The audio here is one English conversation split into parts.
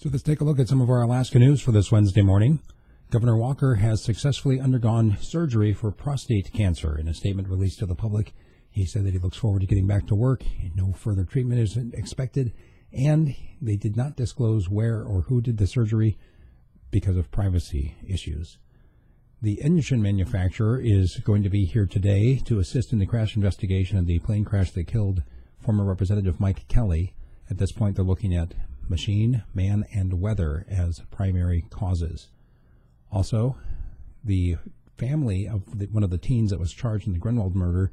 So let's take a look at some of our Alaska news for this Wednesday morning. Governor Walker has successfully undergone surgery for prostate cancer. In a statement released to the public, he said that he looks forward to getting back to work. No further treatment is expected, and they did not disclose where or who did the surgery because of privacy issues. The engine manufacturer is going to be here today to assist in the crash investigation of the plane crash that killed former Representative Mike Kelly. At this point, they're looking at machine, man, and weather as primary causes. Also, the family of one of the teens that was charged in the Grunwald murder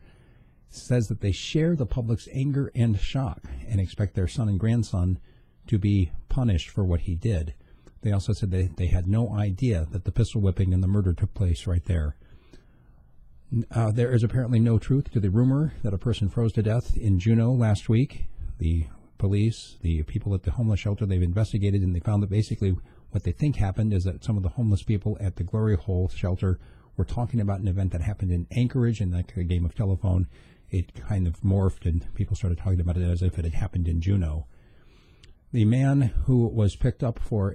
says that they share the public's anger and shock and expect their son and grandson to be punished for what he did. They also said they had no idea that the pistol whipping and the murder took place right there. There is apparently no truth to the rumor that a person froze to death in Juneau last week. The police, the people at the homeless shelter, they've investigated, and they found that basically what they think happened is that some of the homeless people at the Glory Hole shelter were talking about an event that happened in Anchorage, and like a game of telephone, it kind of morphed, and people started talking about it as if it had happened in Juneau. The man who was picked up for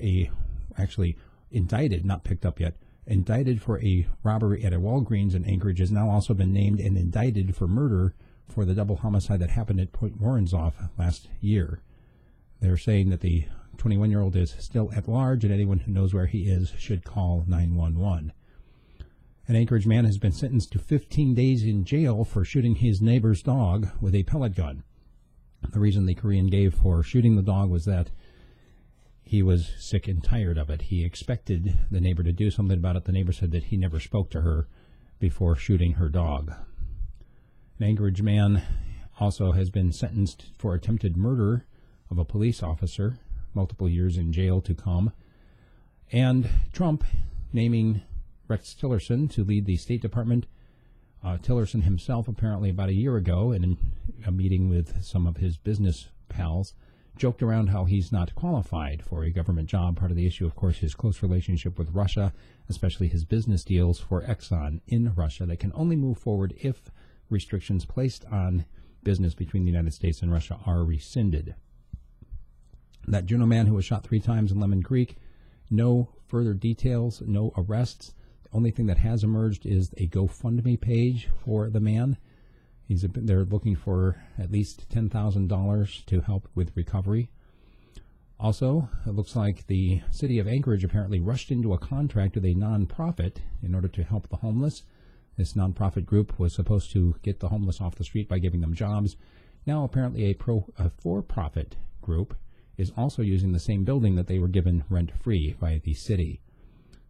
indicted, not picked up yet, indicted for a robbery at a Walgreens in Anchorage has now also been named and indicted for murder for the double homicide that happened at Point Warrenzoff last year. They're saying that the 21-year-old is still at large, and anyone who knows where he is should call 911. An Anchorage man has been sentenced to 15 days in jail for shooting his neighbor's dog with a pellet gun. The reason the Korean gave for shooting the dog was that he was sick and tired of it. He expected the neighbor to do something about it. The neighbor said that he never spoke to her before shooting her dog. An Anchorage man also has been sentenced for attempted murder of a police officer, multiple years in jail to come. And Trump naming Rex Tillerson to lead the State Department. Tillerson himself, apparently about a year ago, in a meeting with some of his business pals, joked around how he's not qualified for a government job. Part of the issue, of course, his close relationship with Russia, especially his business deals for Exxon in Russia that can only move forward if restrictions placed on business between the United States and Russia are rescinded. That Juneau man who was shot 3 times in Lemon Creek, no further details, no arrests. The only thing that has emerged is a GoFundMe page for the man. They're looking for at least $10,000 to help with recovery. Also, it looks like the city of Anchorage apparently rushed into a contract with a nonprofit in order to help the homeless. This nonprofit group was supposed to get the homeless off the street by giving them jobs. Now, apparently, a for-profit group is also using the same building that they were given rent-free by the city.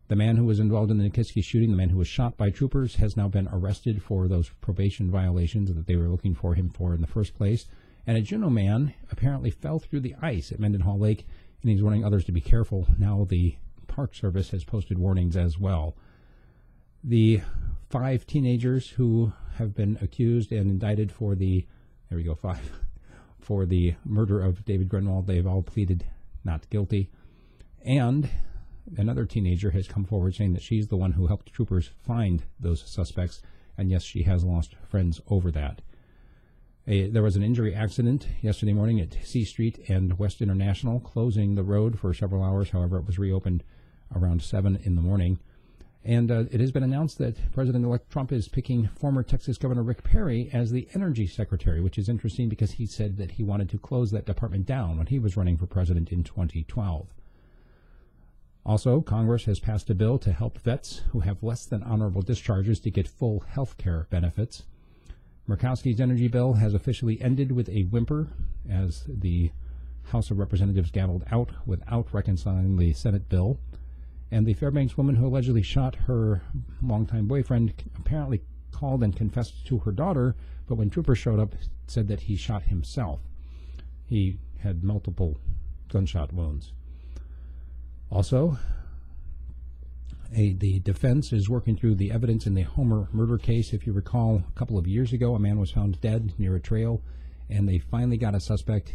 The man who was involved in the Nikiski shooting, the man who was shot by troopers, has now been arrested for those probation violations that they were looking for him for in the first place. And a Juneau man apparently fell through the ice at Mendenhall Lake, and he's warning others to be careful. Now the Park Service has posted warnings as well. The 5 teenagers who have been accused and indicted for for the murder of David Grunwald, they've all pleaded not guilty. And another teenager has come forward saying that she's the one who helped troopers find those suspects, and yes, she has lost friends over that. There was an injury accident yesterday morning at C Street and West International, closing the road for several hours. However, it was reopened around 7 in the morning. And it has been announced that President-elect Trump is picking former Texas Governor Rick Perry as the Energy Secretary, which is interesting because he said that he wanted to close that department down when he was running for president in 2012. Also, Congress has passed a bill to help vets who have less than honorable discharges to get full health care benefits. Murkowski's energy bill has officially ended with a whimper as the House of Representatives gavelled out without reconciling the Senate bill. And the Fairbanks woman who allegedly shot her longtime boyfriend apparently called and confessed to her daughter, but when troopers showed up, said that he shot himself. He had multiple gunshot wounds. Also, the defense is working through the evidence in the Homer murder case. If you recall, a couple of years ago, a man was found dead near a trail, and they finally got a suspect.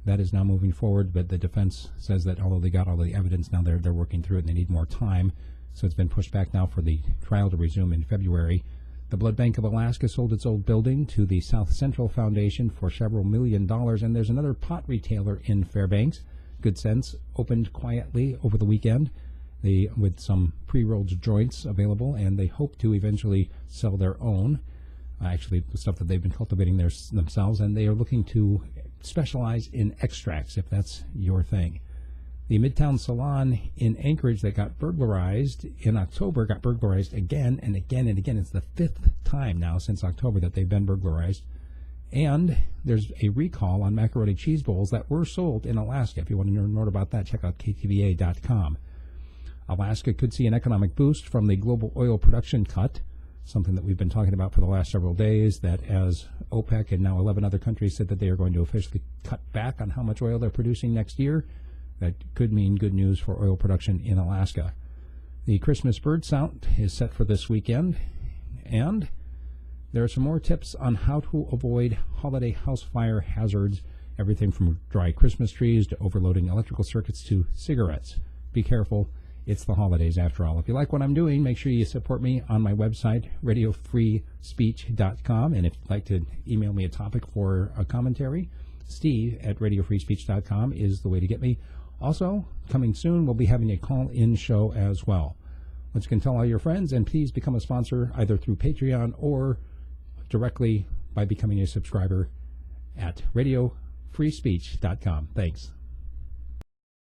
That is now moving forward, but the defense says that although they got all the evidence, now they're working through it and they need more time. So it's been pushed back now for the trial to resume in February. The Blood Bank of Alaska sold its old building to the South Central Foundation for several $1 million, and there's another pot retailer in Fairbanks Good Sense opened quietly over the weekend, with some pre-rolled joints available, and they hope to eventually sell their own, actually the stuff that they've been cultivating themselves, and they are looking to specialize in extracts, if that's your thing. The Midtown Salon in Anchorage that got burglarized in October got burglarized again and again and again. It's the 5th time now since October that they've been burglarized. And there's a recall on macaroni cheese bowls that were sold in Alaska. If you want to know more about that, check out ktva.com. Alaska could see an economic boost from the global oil production cut, something that we've been talking about for the last several days, that as OPEC and now 11 other countries said that they are going to officially cut back on how much oil they're producing next year, that could mean good news for oil production in Alaska. The Christmas bird sound is set for this weekend, and there are some more tips on how to avoid holiday house fire hazards, everything from dry Christmas trees to overloading electrical circuits to cigarettes. Be careful. It's the holidays after all. If you like what I'm doing, make sure you support me on my website, radiofreespeech.com. And if you'd like to email me a topic for a commentary, steve@radiofreespeech.com is the way to get me. Also, coming soon, we'll be having a call-in show as well. Once you can tell all your friends, and please become a sponsor either through Patreon or directly by becoming a subscriber at radiofreespeech.com. Thanks.